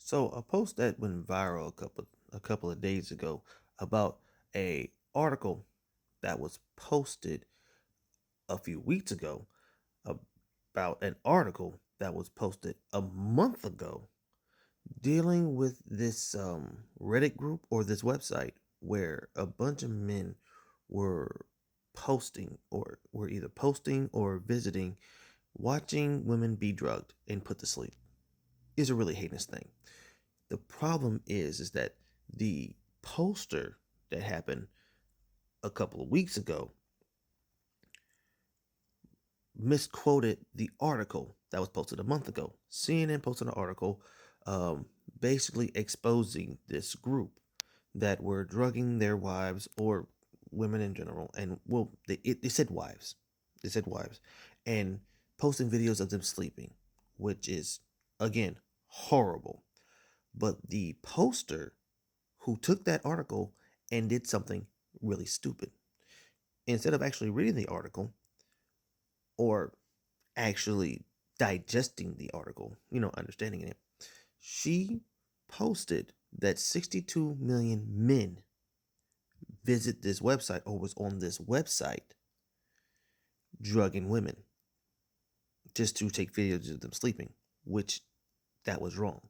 So a post that went viral a couple of days ago about a article that was posted a few weeks ago about an article that was posted a month ago dealing with this Reddit group or this website where a bunch of men were posting or were either posting or visiting watching women be drugged and put to sleep is a really heinous thing. The problem is that the poster that happened a couple of weeks ago misquoted the article that was posted a month ago. CNN posted an article um, basically exposing this group that were drugging their wives or women in general. And well, they said wives. They said wives. And posting videos of them sleeping, which is, again, horrible. But the poster who took that article and did something really stupid. Instead of actually reading the article or actually digesting the article, understanding it, she posted that 62 million men visit this website or was on this website drugging women just to take videos of them sleeping, which that was wrong.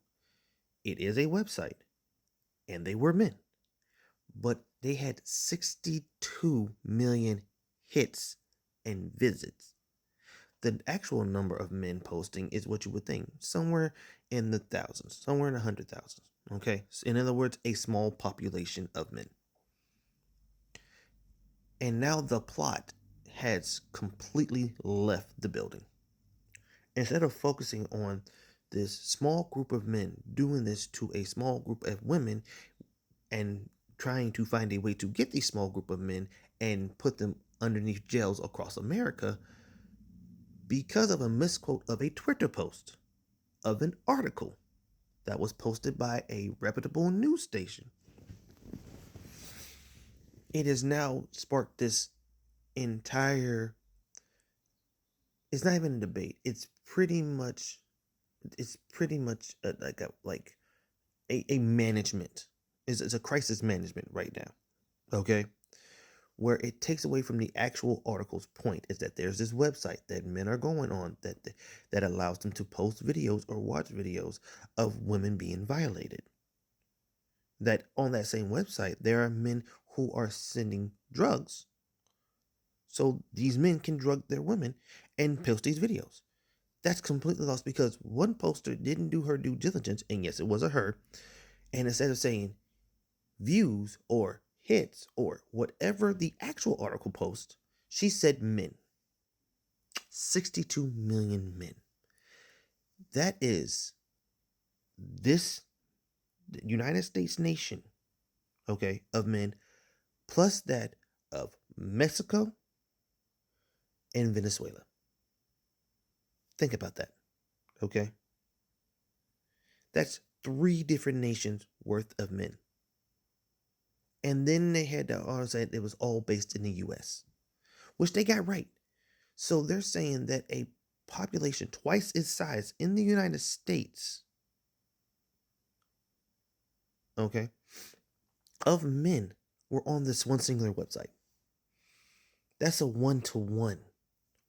It is a website and they were men, but they had 62 million hits and visits. The actual number of men posting is what you would think, somewhere in the thousands, somewhere in the 100,000. Okay, in other words, a small population of men. And now the plot has completely left the building. Instead of focusing on this small group of men doing this to a small group of women and trying to find a way to get these small group of men and put them underneath jails across America because of a misquote of a Twitter post of an article that was posted by a reputable news station. It has now sparked this entire, it's not even a debate. It's pretty much a management. It's a crisis management right now. Okay? Where it takes away from the actual article's point is that there's this website that men are going on that allows them to post videos or watch videos of women being violated. That on that same website there are men who are sending drugs so these men can drug their women and post these videos. That's completely lost because one poster didn't do her due diligence, and yes, it was a her. And instead of saying views or hits or whatever the actual article posts, she said men. 62 million men. That is this United States nation, okay, of men, plus that of Mexico and Venezuela. Think about that, okay? That's three different nations worth of men. And then they had to all say it was all based in the US, which they got right. So they're saying that a population twice its size in the United States, okay, of men were on this one singular website. That's a 1-to-1.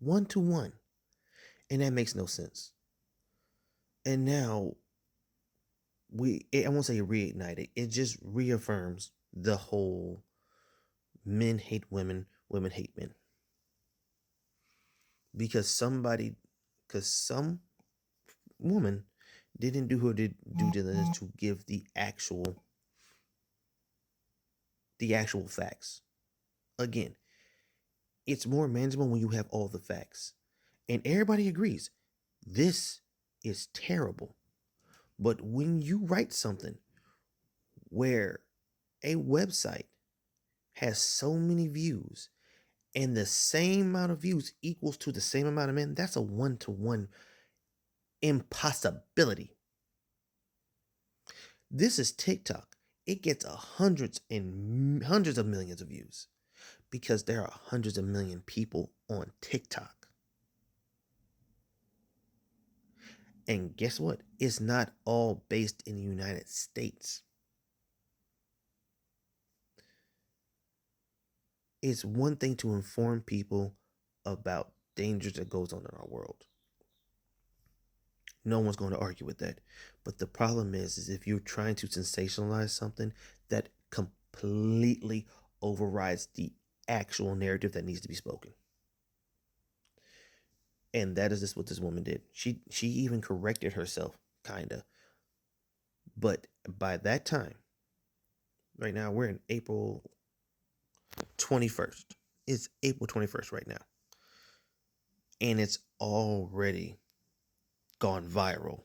1-to-1. And that makes no sense. And now I won't say reignited, it just reaffirms the whole men hate women, women hate men. Because some woman didn't do her due diligence to give the actual facts. Again, it's more manageable when you have all the facts. And everybody agrees this is terrible. But when you write something where a website has so many views and the same amount of views equals to the same amount of men, that's a 1-to-1 impossibility. This is TikTok. It gets hundreds and hundreds of millions of views because there are hundreds of million people on TikTok. And guess what? It's not all based in the United States. It's one thing to inform people about dangers that goes on in our world. No one's going to argue with that. But the problem is if you're trying to sensationalize something that completely overrides the actual narrative that needs to be spoken. And that is just what this woman did. She even corrected herself, kinda. But by that time, right now we're in April 21st. It's April 21st right now. And it's already gone viral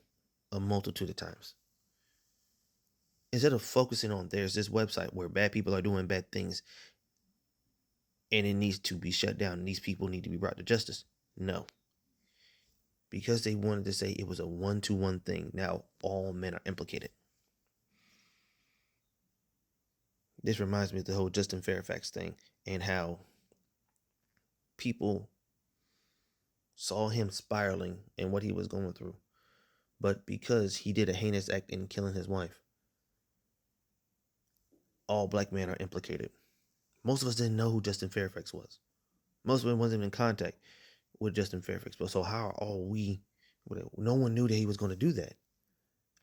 a multitude of times. Instead of focusing on there's this website where bad people are doing bad things and it needs to be shut down and these people need to be brought to justice. No. Because they wanted to say it was a 1-to-1 thing, now all men are implicated. This reminds me of the whole Justin Fairfax thing and how people saw him spiraling and what he was going through. But because he did a heinous act in killing his wife, all black men are implicated. Most of us didn't know who Justin Fairfax was. Most of us wasn't in contact with Justin Fairfax. But so how are all we? No one knew that he was going to do that.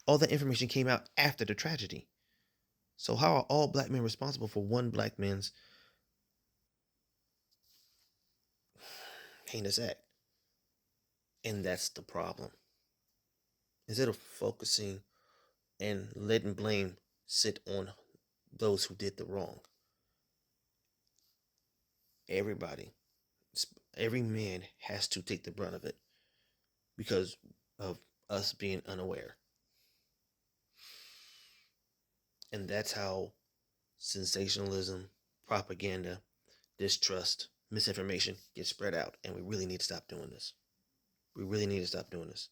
All that information came out after the tragedy. So how are all black men responsible for one black man's heinous act? And that's the problem. Instead of focusing and letting blame sit on those who did the wrong, everybody, every man has to take the brunt of it because of us being unaware. And that's how sensationalism, propaganda, distrust, misinformation gets spread out. And we really need to stop doing this. We really need to stop doing this.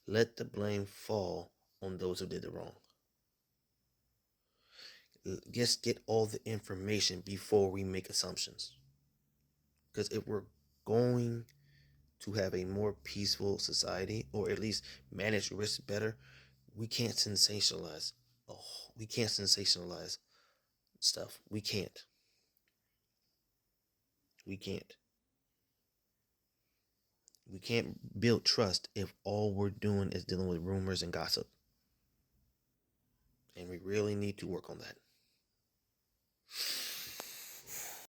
Let the blame fall on those who did the wrong. Just get all the information before we make assumptions. Because if we're going to have a more peaceful society, or at least manage risks better, we can't sensationalize. Oh, we can't sensationalize stuff. We can't. We can't. We can't build trust if all we're doing is dealing with rumors and gossip. And we really need to work on that.